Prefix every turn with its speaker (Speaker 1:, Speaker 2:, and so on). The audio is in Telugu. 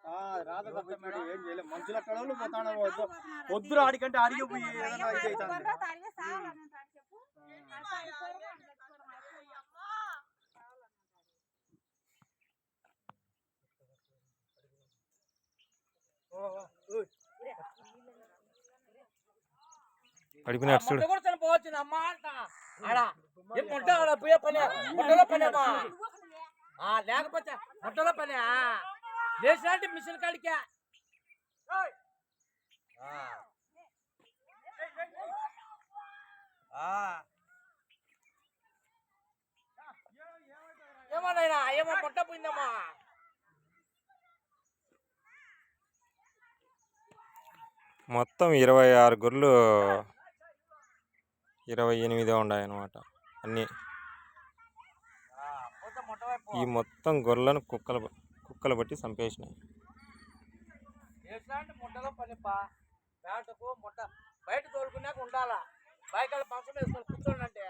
Speaker 1: ఏం చేయలేదు మనుషులు అక్కడ పోతాను పొద్దురు ఆడికంటే ఆడికి పోయి ఏదైనా ఇది
Speaker 2: పోవచ్చు అమ్మా ఆడ పోయే పని ముట్టలో పనేమా లేకపోతే ముట్టలో పని లేచినట్టు మిషన్ కాడికా ఏమన్నా ఏమో ముట్ట పోయిందమ్మా
Speaker 3: మొత్తం 26 గొర్రెలు 28 ఉన్నాయన్నమాట అన్నీ. ఈ మొత్తం గొర్రెలను కుక్కలు బట్టి చంపేసినాయి.
Speaker 2: ముట్టలో పనిపా బయటకు ముట్ట బయట తోలుకున్నాక ఉండాలా బయట పంచం వేసుకొని కూర్చోండి అంటే